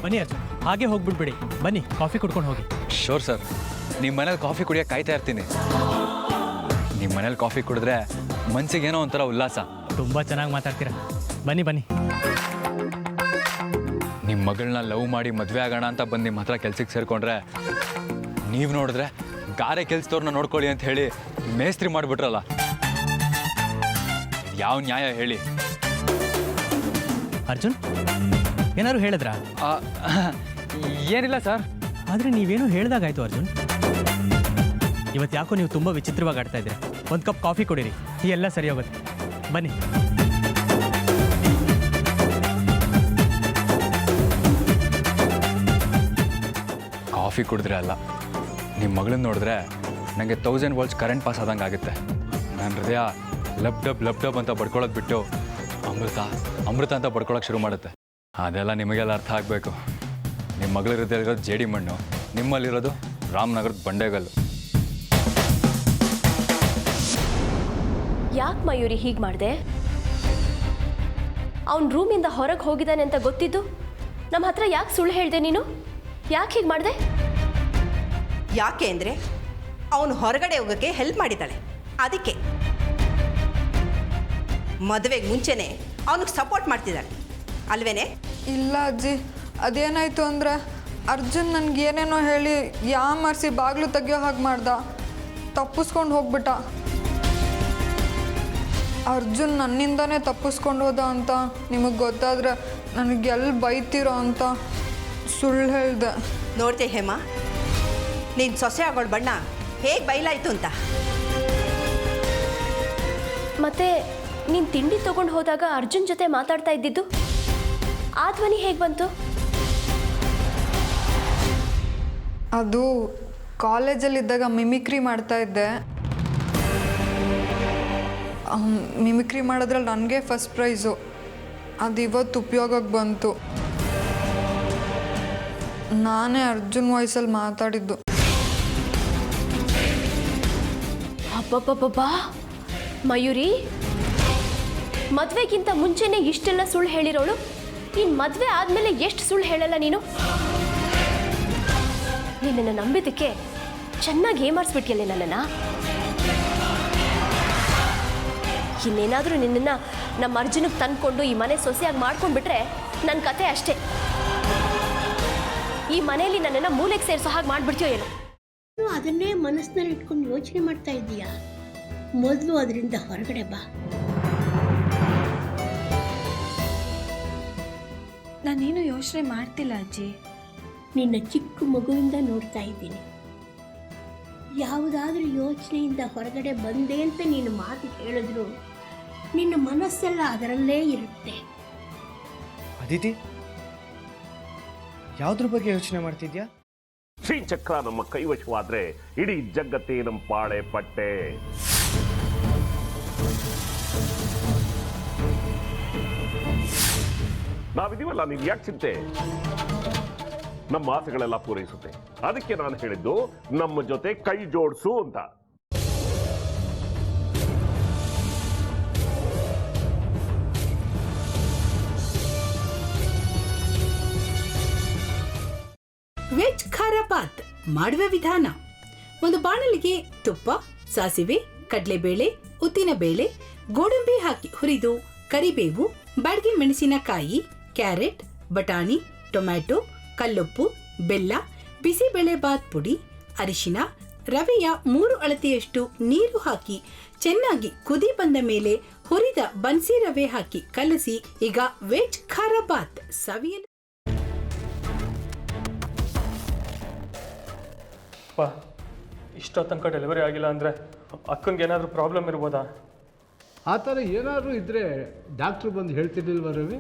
ಬನ್ನಿ ಅರ್ಜುನ್, ಹಾಗೆ ಹೋಗ್ಬಿಡ್ಬೇಡಿ. ಬನ್ನಿ, ಕಾಫಿ ಕುಡ್ಕೊಂಡು ಹೋಗಿ. ಶೋರ್ ಸರ್, ನಿಮ್ಮ ಮನೇಲಿ ಕಾಫಿ ಕುಡಿಯೋಕೆ ಕಾಯ್ತಾ ಇರ್ತೀನಿ. ನಿಮ್ಮ ಮನೇಲಿ ಕಾಫಿ ಕುಡಿದ್ರೆ ಮನ್ಸಿಗೇನೋ ಒಂಥರ ಉಲ್ಲಾಸ. ತುಂಬ ಚೆನ್ನಾಗಿ ಮಾತಾಡ್ತೀರಾ. ಬನ್ನಿ ಬನ್ನಿ. ನಿಮ್ಮ ಮಗಳನ್ನ ಲವ್ ಮಾಡಿ ಮದುವೆ ಆಗೋಣ ಅಂತ ಬಂದು ನಿಮ್ಮ ಹತ್ರ ಕೆಲ್ಸಕ್ಕೆ ಸೇರಿಕೊಂಡ್ರೆ ನೀವು ನೋಡಿದ್ರೆ ಗಾರೆ ಕೆಲ್ಸದವ್ರನ್ನ ನೋಡ್ಕೊಳ್ಳಿ ಅಂತ ಹೇಳಿ ಮೇಸ್ತ್ರಿ ಮಾಡಿಬಿಟ್ರಲ್ಲ. ಯಾವ ನ್ಯಾಯ ಹೇಳಿ? ಅರ್ಜುನ್, ಏನಾದ್ರು ಹೇಳಿದ್ರಾ? ಏನಿಲ್ಲ ಸರ್. ಆದರೆ ನೀವೇನು ಹೇಳ್ದಾಗಾಯ್ತು ಅರ್ಜುನ್. ಇವತ್ತು ಯಾಕೋ ನೀವು ತುಂಬ ವಿಚಿತ್ರವಾಗಿ ಆಡ್ತಾ ಇದ್ದೀರಾ. ಒಂದು ಕಪ್ ಕಾಫಿ ಕೊಡಿರಿ, ಈ ಎಲ್ಲ ಸರಿ ಹೋಗುತ್ತೆ. ಬನ್ನಿ. ಕಾಫಿ ಕುಡಿದ್ರೆ ಅಲ್ಲ, ನಿಮ್ಮ ಮಗಳನ್ನ ನೋಡಿದ್ರೆ ನನಗೆ 1000 ವೋಲ್ಟ್ಸ್ ಕರೆಂಟ್ ಪಾಸ್ ಆದಂಗೆ ಆಗುತ್ತೆ. ನನ್ನ ಹೃದಯ ಲಬ್ ಡಬ್ ಅಂತ ಬಡ್ಕೊಳ್ಳೋದು ಬಿಟ್ಟು ಅಮೃತ ಅಂತ ಬಡ್ಕೊಳ್ಳೋಕೆ ಶುರು ಮಾಡುತ್ತೆ. ಅದೆಲ್ಲ ನಿಮಗೆಲ್ಲ ಅರ್ಥ ಆಗಬೇಕು. ನಿಮ್ಮ ಮಗಳ ಹೃದಯದಲ್ಲಿರೋದು ಜೇಡಿ ಮಣ್ಣು, ನಿಮ್ಮಲ್ಲಿರೋದು ರಾಮನಗರದ ಬಂಡೆಗಲ್ಲು. ಯಾಕೆ ಮಯೂರಿ ಹೀಗೆ ಮಾಡಿದೆ? ಅವನ ರೂಮಿಂದ ಹೊರಗೆ ಹೋಗಿದ್ದಾನೆ ಅಂತ ಗೊತ್ತಿದ್ದು ನಮ್ಮ ಹತ್ರ ಯಾಕೆ ಸುಳ್ಳು ಹೇಳಿದೆ ನೀನು? ಯಾಕೆ ಹೀಗೆ ಮಾಡಿದೆ? ಯಾಕೆ ಅಂದರೆ ಅವನು ಹೊರಗಡೆ ಹೋಗೋಕ್ಕೆ ಹೆಲ್ಪ್ ಮಾಡಿದ್ದಾಳೆ, ಅದಕ್ಕೆ. ಮದುವೆಗೆ ಮುಂಚೆನೇ ಅವನಿಗೆ ಸಪೋರ್ಟ್ ಮಾಡ್ತಿದ್ದಾಳೆ ಅಲ್ವೇನೆ? ಇಲ್ಲ ಅಜ್ಜಿ, ಅದೇನಾಯಿತು ಅಂದರೆ ಅರ್ಜುನ್ ನನಗೇನೇನೋ ಹೇಳಿ ಯಾಮರ್ಸಿ ಬಾಗಿಲು ತೆಗಿಯೋ ಹಾಗೆ ಮಾಡ್ದ. ತಪ್ಪಿಸ್ಕೊಂಡು ಹೋಗ್ಬಿಟ್ಟ. ಅರ್ಜುನ್ ನನ್ನಿಂದನೇ ತಪ್ಪಿಸ್ಕೊಂಡು ಹೋದ ಅಂತ ನಿಮಗೆ ಗೊತ್ತಾದರೆ ನನಗೆ ಎಲ್ಲಿ ಬೈತೀರೋ ಅಂತ ಸುಳ್ಳು ಹೇಳಿದೆ. ನೋಡ್ತೆ ಹೇಮಾ, ನೀನು ಸೊಸೆ ಆಗೋಳು ಬಣ್ಣ ಹೇಗೆ ಬಯಲಾಯಿತು ಅಂತ. ಮತ್ತೆ ನೀನು ತಿಂಡಿ ತೊಗೊಂಡು ಹೋದಾಗ ಅರ್ಜುನ್ ಜೊತೆ ಮಾತಾಡ್ತಾ ಇದ್ದಿದ್ದು ಆ ಧ್ವನಿ ಹೇಗೆ ಬಂತು? ಅದು ಕಾಲೇಜಲ್ಲಿದ್ದಾಗ ಮಿಮಿಕ್ರಿ ಮಾಡ್ತಾ ಇದ್ದೆ. ಮಿಮಿಕ್ರಿ ಮಾಡೋದ್ರಲ್ಲಿ ನನಗೆ ಫಸ್ಟ್ ಪ್ರೈಸು. ಅದು ಇವತ್ತು ಉಪಯೋಗಕ್ಕೆ ಬಂತು. ನಾನೇ ಅರ್ಜುನ್ ವಾಯ್ಸಲ್ಲಿ ಮಾತಾಡಿದ್ದು. ಅಬ್ಬಬ್ಬಬ್ಬಾ, ಮಯೂರಿ, ಮದುವೆಗಿಂತ ಮುಂಚೆನೇ ಇಷ್ಟೆಲ್ಲ ಸುಳ್ಳು ಹೇಳಿರೋಳು, ನೀನು ಮದುವೆ ಆದಮೇಲೆ ಎಷ್ಟು ಸುಳ್ಳು ಹೇಳಲ್ಲ ನೀನು? ನಿನ್ನನ್ನು ನಂಬಿದ್ದಕ್ಕೆ ಚೆನ್ನಾಗಿ ಏಮಾರಿಸ್ಬಿಟ್ಟಿಯಲ್ಲೇ ನನ್ನನ್ನು. ಇನ್ನೇನಾದರೂ ನಿನ್ನನ್ನು ನಮ್ಮ ಅರ್ಜುನಿಗೆ ತಂದ್ಕೊಂಡು ಈ ಮನೆ ಸೊಸೆಯಾಗಿ ಮಾಡ್ಕೊಂಡ್ಬಿಟ್ರೆ ನನ್ನ ಕತೆ ಅಷ್ಟೇ. ಈ ಮನೆಯಲ್ಲಿ ನನ್ನನ್ನು ಮೂಲೆಗೆ ಸೇರಿಸೋ ಹಾಗೆ ಮಾಡಿಬಿಡ್ತೀಯೋ ಏನೋ. ಅದನ್ನೇ ಮನಸ್ಸಿನಲ್ಲಿ ಇಟ್ಕೊಂಡು ಯೋಚನೆ ಮಾಡ್ತಾ ಇದ್ದೀಯಾ? ಮೊದಲು ಅದರಿಂದ ಹೊರಗಡೆ ಬಾ. ನಾನೇನು ಯೋಚನೆ ಮಾಡ್ತಿಲ್ಲ ಅಜ್ಜಿ. ನಿನ್ನ ಚಿಕ್ಕ ಮಗುವಿಂದ ನೋಡ್ತಾ ಇದ್ದೀನಿ. ಯಾವುದಾದ್ರೂ ಯೋಚನೆಯಿಂದ ಹೊರಗಡೆ ಬಂದೆ ಅಂತ ನೀನು ಮಾತು ಹೇಳಿದ್ರು ನಿನ್ನ ಮನಸ್ಸೆಲ್ಲ ಅದರಲ್ಲೇ ಇರುತ್ತೆ. ಅದಿತಿ, ಯಾವುದ್ರ ಬಗ್ಗೆ ಯೋಚನೆ ಮಾಡ್ತಿದ್ಯಾ? ಶ್ರೀಚಕ್ರ ನಮ್ಮ ಕೈವಶವಾದ್ರೆ ಇಡೀ ಜಗತ್ತೇ ನಮ್ಮ ಪಾಳೆ ಪಟ್ಟೆ. ನಾವಿದೀವಲ್ಲ, ನೀನು ಯಾಕೆ ಚಿಂತೆ? ನಮ್ಮ ಆಸೆಗಳೆಲ್ಲ ಪೂರೈಸುತ್ತೆ. ಅದಕ್ಕೆ ನಾನು ಹೇಳಿದ್ದು ನಮ್ಮ ಜೊತೆ ಕೈ ಜೋಡಿಸು ಅಂತ. ವೆಜ್ ಖಾರ ಬಾತ್ ಮಾಡುವ ವಿಧಾನ: ಒಂದು ಬಾಣಲಿಗೆ ತುಪ್ಪ, ಸಾಸಿವೆ, ಕಡಲೆಬೇಳೆ, ಉದ್ದಿನಬೇಳೆ, ಗೋಡಂಬಿ ಹಾಕಿ ಹುರಿದು ಕರಿಬೇವು, ಬಾಡಿಗೆ ಮೆಣಸಿನಕಾಯಿ, ಕ್ಯಾರೆಟ್, ಬಟಾಣಿ, ಟೊಮ್ಯಾಟೊ, ಕಲ್ಲುಪ್ಪು, ಬೆಲ್ಲ, ಬಿಸಿಬೇಳೆ ಬಾತ್ ಪುಡಿ, ಅರಿಶಿನ, ರವೆಯ 3 ಅಳತೆಯಷ್ಟು ನೀರು ಹಾಕಿ ಚೆನ್ನಾಗಿ ಕುದಿ ಬಂದ ಮೇಲೆ ಹುರಿದ ಬನ್ಸಿ ರವೆ ಹಾಕಿ ಕಲಸಿ. ಈಗ ವೆಜ್ ಖಾರ ಬಾತ್ ಸವಿಯಲು. ಇಷ್ಟೋ ತನಕ ಡೆಲಿವರಿ ಆಗಿಲ್ಲ ಅಂದರೆ ಅಕ್ಕನಿಗೆ ಏನಾದರೂ ಪ್ರಾಬ್ಲಮ್ ಇರ್ಬೋದಾ? ಆ ಥರ ಏನಾದರೂ ಇದ್ದರೆ ಡಾಕ್ಟ್ರು ಬಂದು ಹೇಳ್ತಿರ್ಲಿಲ್ವ ರವಿ?